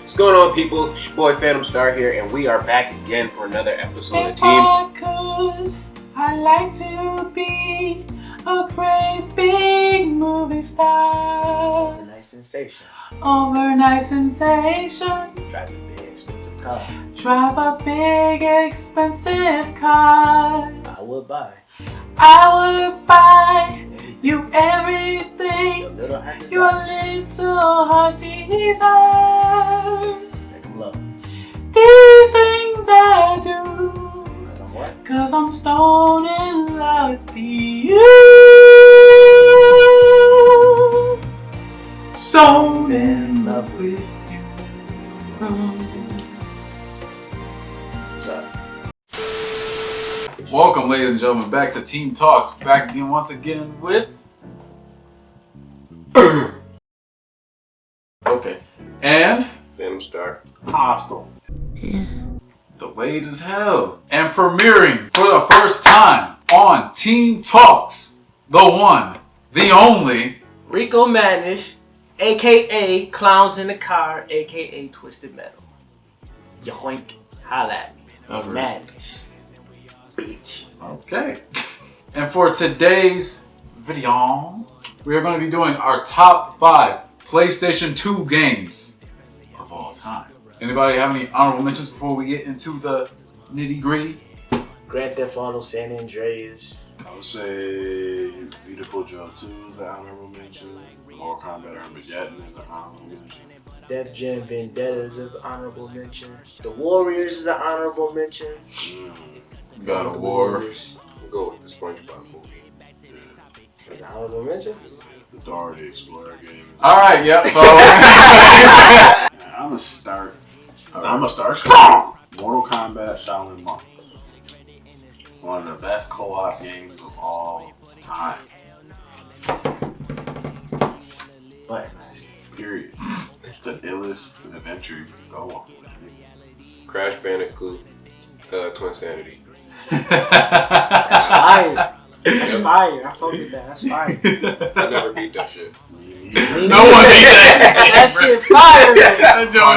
What's going on, people? It's your boy Phantom Star here, and we are back again for another episode of Team. I could, I'd like to be a great big movie star. Overnight sensation. Overnight sensation. Drive a big expensive car. Drive a big expensive car. I would buy. I would buy you everything A little heart your desires. little heart desires. Take 'em low. These things I do. Cause I'm what? 'Cause I'm stoned in love with you. Stoned in love with you. What's up? Welcome, ladies and gentlemen, back to Team Talks. Back again, once again, with... Okay. And... Phantom Star. Hostile. delayed as hell. And premiering for the first time on Team Talks. The one, the only... Rico Madness, aka Clowns in the Car, aka Twisted Metal. Yoink, holla at me. It's Over. Madness. Bitch. Okay. And for today's video, we are going to be doing our top 5 PlayStation 2 games of all time. Anybody have any honorable mentions before we get into the nitty gritty? Grand Theft Auto San Andreas. I would say Beautiful Joe 2 is an honorable mention. Mortal Kombat Armageddon is an honorable mention. Def Jam Vendetta is an honorable mention. The Warriors is an honorable mention. God of War. Warriors We'll go with the SpongeBob movie. is an honorable mention. The Dora the Explorer game. Alright, yep. So, I'm gonna start strong. Mortal Kombat Shaolin Monks. One of the best co-op games of all time. What? Period. It's the illest adventure you can go on. Crash Bandicoot, Twin Sanity. That's fire. That's fire. I fuck with that. That's fire. I never beat that shit. no one hates that. That shit fire. That joke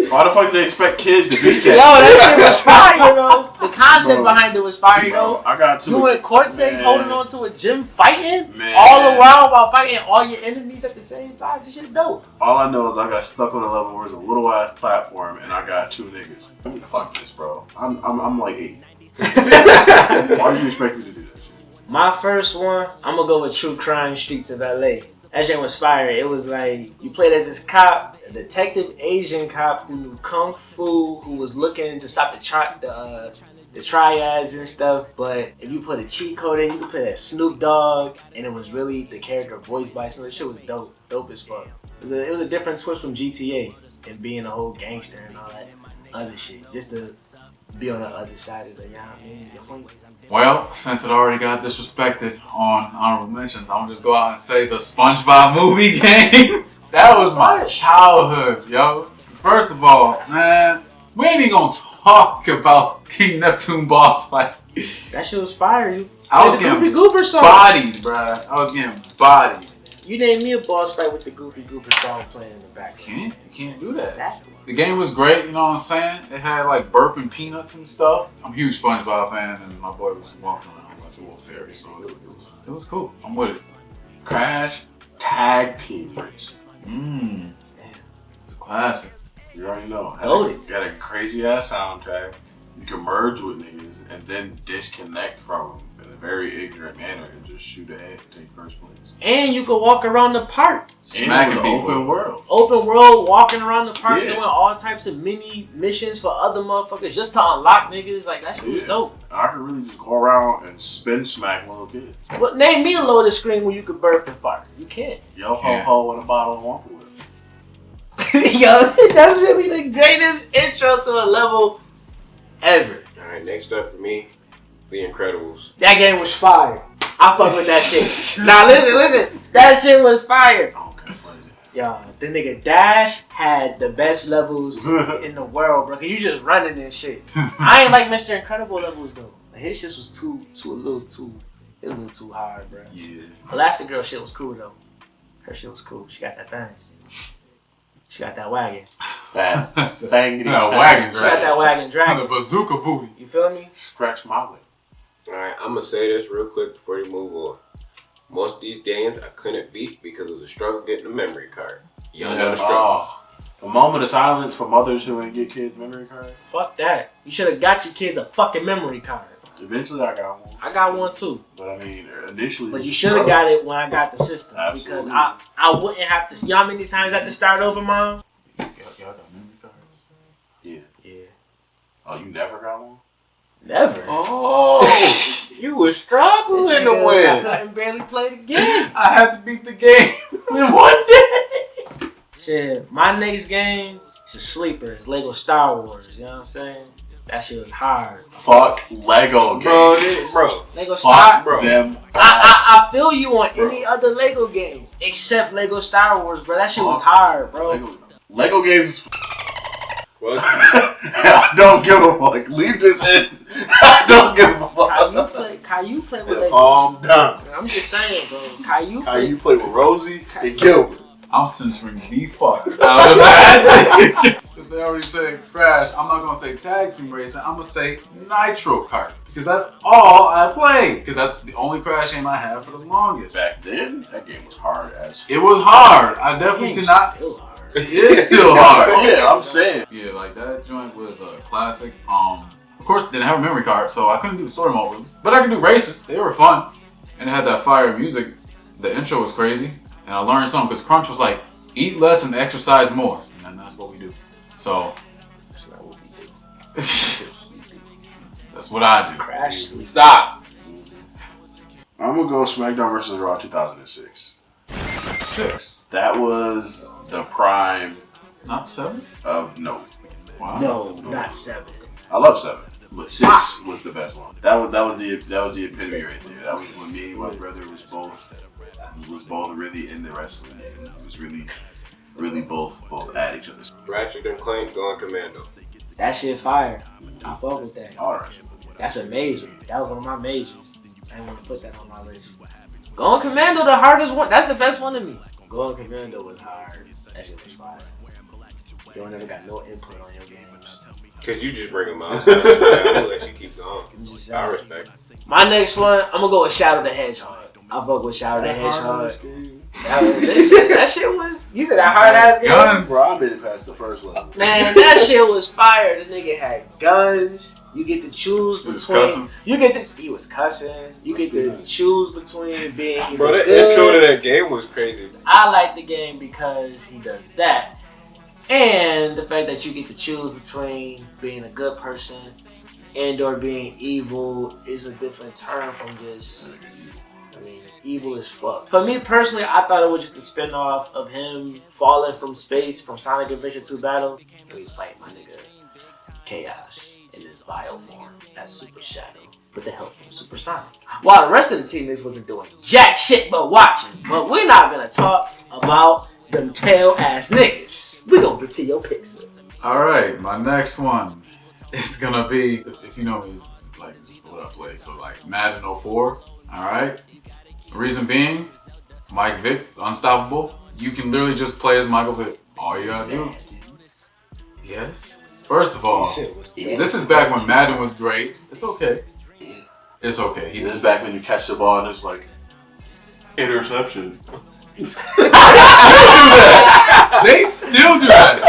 is Why the fuck do they expect kids to beat Yo, that? that shit was fire, though. The concept Bro. behind it was fire, though. I got to You and Cortez Man. holding on to a gym fighting Man. all around while fighting all your enemies at the same time. This shit dope. All I know is I got stuck on a level where it's a little ass platform and I got 2 niggas. I mean, fuck this, bro. I'm like 8. Why do you expect me to do that shit? My first one, I'm gonna go with True Crime Streets of LA. That shit was fire. It was like you played as this cop, a detective Asian cop who knew kung fu, who was looking to stop the triads and stuff. But if you put a cheat code in, you could play as Snoop Dogg, and it was really the character voiced by Snoop. That shit was dope as fuck. It was a different twist from GTA and being a whole gangster and all that other shit. Just to be on the other side of the, you know what I mean? Well, since it already got disrespected on honorable mentions, I'm gonna just go out and say the SpongeBob movie game. That was my childhood, yo. First of all, man, we ain't even gonna talk about King Neptune boss fight. That shit was fire. I was the getting Goofy Goober song. bodied, bruh. I was getting bodied. You named me a boss fight with the Goofy Goober song playing in the background. You can't do that. Exactly. The game was great, you know what I'm saying? It had like burping peanuts and stuff. I'm a huge SpongeBob fan, and my boy was walking around like a little fairy, so it was cool. I'm with it. Crash Tag Team Racing. It's a classic. You already know. Loaded. Got a crazy ass soundtrack. You can merge with niggas and then disconnect from them in a very ignorant manner and just shoot ahead and take first place. And you could walk around the park. Smacking and it was people. open world. Open world, walking around the park, Yeah. doing all types of mini missions for other motherfuckers just to unlock niggas. Like, that shit was Yeah. dope. I could really just go around and spin smack little kids. But name me a loaded screen where you could burp and fart. You can't. Yo ho Can't. ho with a bottle of Wonka with. Yo, that's really the greatest intro to a level ever. Alright, next up for me, The Incredibles. That game was fire. I fuck with that shit. Now listen. That shit was fire. Okay, play Yo, the nigga Dash had the best levels in the world, bro. Cause you just running and shit. I ain't like Mr. Incredible levels though. Like, his shit was a little too hard, bro. Yeah. Elastigirl shit was cool though. Her shit was cool. She got that thing. She got that wagon. That thing. Wagon She got that wagon dragon. The bazooka booty. You feel me? Stretch my way. Alright, I'm gonna say this real quick before you move on. Most of these games I couldn't beat because of the struggle getting a memory card. Y'all know the struggle. Oh, a moment of silence for mothers who didn't get kids memory cards. Fuck that. You should have got your kids a fucking memory card. Eventually, I got one. I got one too. But I mean, initially. But you should have got it when I got the system. Absolutely. Because I wouldn't have to. You know how many times I had to start over, Mom? Y'all got memory cards? Yeah. Yeah. Oh, you never got one? Never. Oh, you were struggling to I win. couldn't barely play the game. I had to beat the game in one day. Shit, my next game is a sleeper. It's Lego Star Wars. You know what I'm saying? That shit was hard. Fuck Lego games. Bro. Lego Star Fuck them. I feel you on any other Lego game except Lego Star Wars, bro. That shit was hard, bro. Lego games is What? I don't give a fuck. Leave this in. I don't give a fuck. Caillou play with Lego. Calm down. I'm just saying, bro. Caillou Play with Rosie and Gilbert. I'm censoring the fuck out of that. Since they already said Crash, I'm not gonna say Tag Team Racing. I'm gonna say Nitro Kart because that's all I played. Because that's the only Crash game I had for the longest. Back then, that game was hard as fuck. It was hard. I definitely Game's could not. still hard. It is still hard. Yeah, I'm saying. Yeah, like that joint was a classic. Of course, it didn't have a memory card, so I couldn't do the story mode really. But I could do races. They were fun, and it had that fire music. The intro was crazy, and I learned something because Crunch was like, "Eat less and exercise more," and that's what we do. So That's not what we do. that's what I do. Crash sleep. Stop. I'm gonna go Smackdown versus Raw 2006. 6, That was the prime not 7. of no. Wow. No, not 7. I love 7, but 6 was the best one. That was the epitome right there. That was when me and my brother was both really into wrestling, and it was really both at each other. Ratchet and Clank going commando. That shit fire. I fuck with that. All right. That's a major. That was one of my majors. I didn't want to put that on my list. Going Commando, the hardest one. That's the best one to me. Going Commando was hard. That shit was fire. You don't never got no input on your games. Cause you just bring them out. I'm gonna let you keep going. I respect. My next one, I'm gonna go with Shadow the Hedgehog. I fuck with Shadow the Hedgehog. That shit was. You said that hard ass game. Guns. Bro, I made it past the first level. Man, that shit was fire. The nigga had guns. You get to choose He was between. cussing. He was cussing. You get to choose between being either Bro, that good. intro to that game was crazy. I like the game because he does that, and the fact that you get to choose between being a good person and or being evil is a different term from just. I mean, evil as fuck. For me personally, I thought it was just a spin-off of him falling from space from Sonic Adventure 2 Battle. And he's fighting my nigga Chaos in his bio form as Super Shadow with the help from Super Sonic. While the rest of the teammates wasn't doing jack shit but watching. But we're not gonna talk about them tail ass niggas. We gonna get to your picks. Alright, my next one is gonna be, if you know me, it's like this is what I play. So like Madden 04, alright? The reason being, Mike Vick, unstoppable. You can literally just play as Michael Vick. All you gotta do. Yes. First of all, this is back when Madden was great. It's okay. It's okay. This is back when you catch the ball and it's like, interception. They still do that.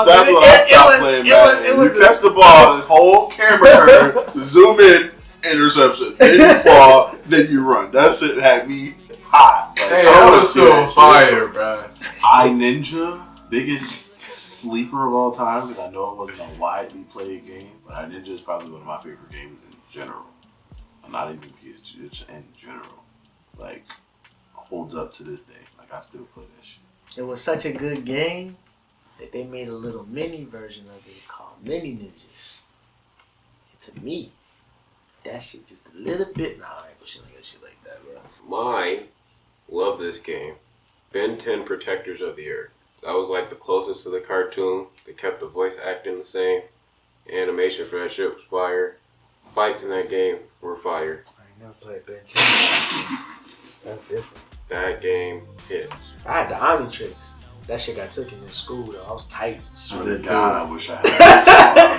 That's what I stopped playing Madden. You catch the ball, the whole camera turn, zoom in, interception. Then you fall, then you run. That shit had me hot. Like, Hey, I that wanna was see still that shit. fire, bro. Ninja, biggest sleeper of all time, because I know it wasn't a widely played game, but Ninja is probably one of my favorite games in general. Not even PS2, it's in general. Like, holds up to this day. Like, I still play that shit. It was such a good game that they made a little mini version of it called Mini Ninjas. And to me, that shit just a little bit. Nah, I ain't pushing like shit like that, bro. Mine, love this game. Ben 10 Protectors of the Earth. That was like the closest to the cartoon. They kept the voice acting the same. Animation for that shit was fire. Fights in that game were fire. I ain't never played Ben 10. That's different. That game hits. I had the Omnitrix. That shit got taken in school though. I was tight. Swear to God, I wish I had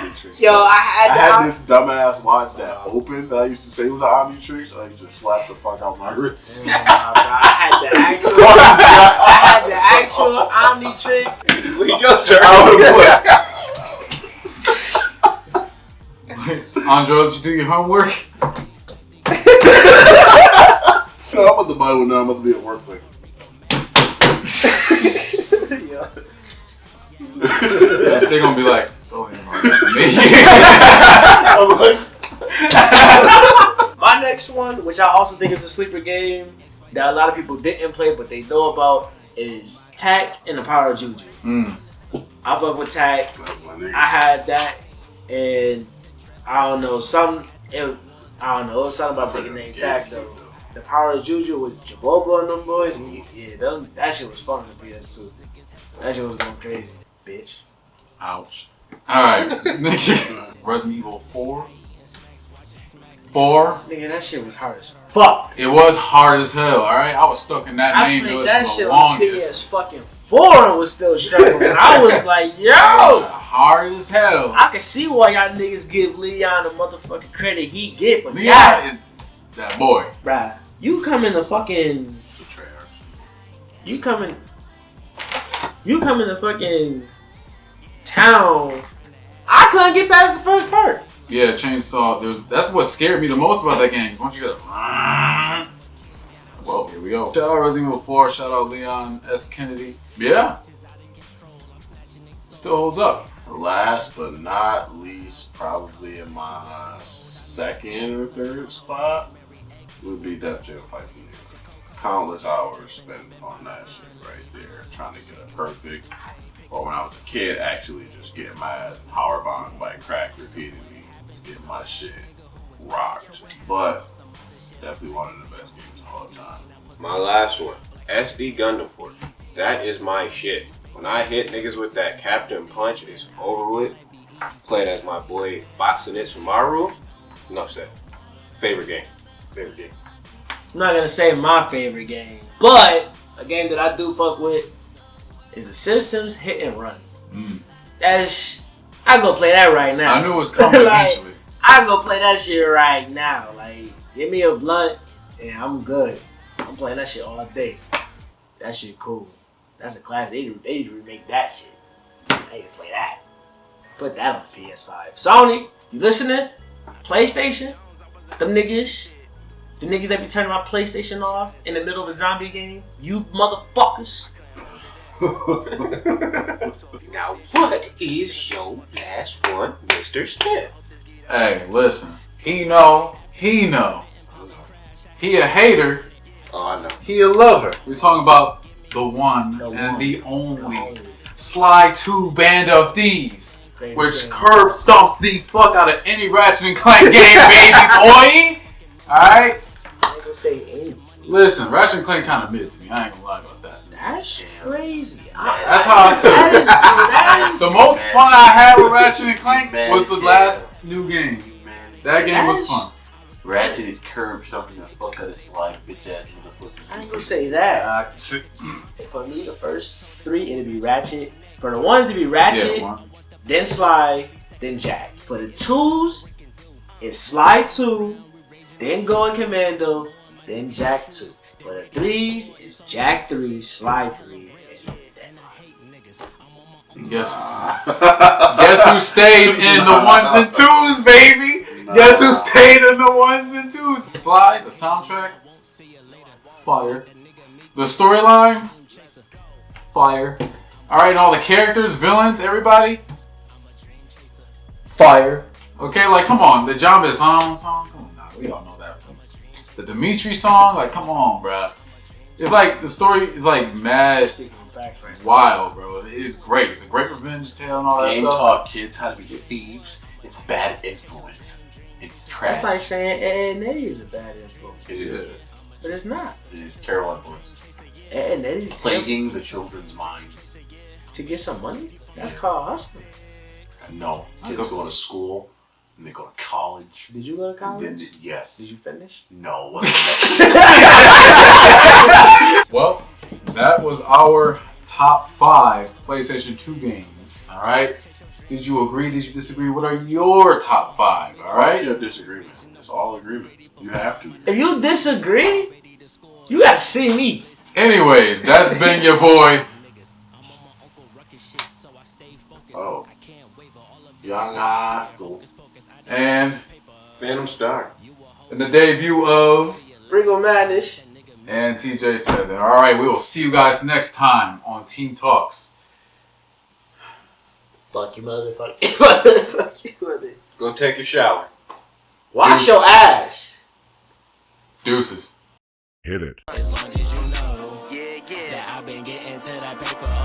Omnitrix. Yo, I had this dumbass watch that opened that I used to say was an Omnitrix. I used to slap the fuck out my wrist. I had the actual Omnitrix. Wait, your turn. Andre, did you do your homework? So I'm about to buy one now. I'm about to be at work like. They're gonna be like, go ahead, I'm like, my next one, which I also think is a sleeper game that a lot of people didn't play but they know about, is Tak and the Power of Juju. I fuck with Tak. I had that, and I don't know, it was something about the name Tak though. The Power of Juju with Jaboba and them boys, and that shit was fun on the PS2. That shit was going crazy, bitch. ouch. Alright, Resident Evil 4. 4. Nigga, that shit was hard as fuck. It was hard as hell, alright? I was stuck in that I name played for that the shit on longest. PS fucking 4 and was still struggling. I was like, yo! Hard as hell. I can see why y'all niggas give Leon the motherfucking credit he get, but Leon is that boy. bruh, you come in the fucking... You come in the fucking town. I couldn't get past the first part. Yeah, Chainsaw. That's what scared me the most about that game. Once you get well, here we go. Shout out Resident Evil 4. Shout out Leon S. Kennedy. Yeah. Still holds up. Last but not least, probably in my second or third spot, would be Def Jam Fight for You. Countless hours spent on that shit right there, trying to get it perfect. Or when I was a kid, actually just getting my ass powerbombed by crack repeatedly, getting my shit rocked. But definitely one of the best games of all time. My last one, SD Gundam Force. That is my shit. When I hit niggas with that Captain Punch, it's over with. Played as my boy Boxinitsu Maru. Enough said. Favorite game. I'm not gonna say my favorite game, but a game that I do fuck with is the Simpsons Hit and Run. I go play that right now. I knew it was coming eventually. I go play that shit right now. Like, give me a blunt and I'm good. I'm playing that shit all day. That shit cool. That's a class. They need to remake that shit. I need to play that. Put that on the PS5. Sony, you listening? PlayStation? Them niggas? The niggas that be turning my PlayStation off in the middle of a zombie game? You motherfuckers. Now, what is your last one, Mr. Smith? Hey, listen. He know. He a hater. Oh, I know. He a lover. We're talking about the one and the only Sly 2 Band of Thieves, which curb stomps the fuck out of any Ratchet and Clank game, baby boy. Alright? I ain't gonna say any. Listen, Ratchet and Clank kind of mid to me. I ain't gonna lie about that. That's crazy. That's how I feel. That is The most fun I had with Ratchet and Clank was the last new game. That game was fun. Ratchet is curb stomping the fuck out of Sly, bitch ass motherfucker. I ain't gonna say that. For me, the first three, it'd be Ratchet. For the ones, it'd be Ratchet, then Sly, then Jack. For the twos, it's Sly 2, then Going Commando, then Jack 2. For the threes, it's Jack 3, Sly 3, and Guess who stayed in the ones and twos, baby? Guess who stayed in the ones and twos? Sly, the soundtrack, fire. The storyline, fire. Alright, and all the characters, villains, everybody, fire. Okay, like, come on. The John Besson song, come on now. We all know that. The Dimitri song, like, come on, bruh. It's like, the story is like mad wild, bro. It's great. It's a great revenge tale and all that Game stuff. taught kids how to be thieves. It's bad influence. It's trash. That's like saying Ed and Eddie is a bad influence. It is. But it's not. It is terrible influence. Ed and Eddie's Plaguing the children's minds. to get some money? That's called hustling. No. Kids go to school and they go to college. Did you go to college? And then, yes. Did you finish? No. Well, that was our top 5 PlayStation 2 games. All right. Did you agree? Did you disagree? What are your top 5? All right. Your disagreement. It's all agreement. You have to. If you disagree, you gotta see me. Anyways, that's been your boy. Oh. Young Hostile. And Phantom Star. the debut of Ringo Madness. and TJ Smith. All right, we will see you guys next time on Team Talks. Fuck you, motherfucker. Fuck you, mother. Go take a shower. Wash your ass. Deuces. Hit it. As long as you know that I've been getting to that paper.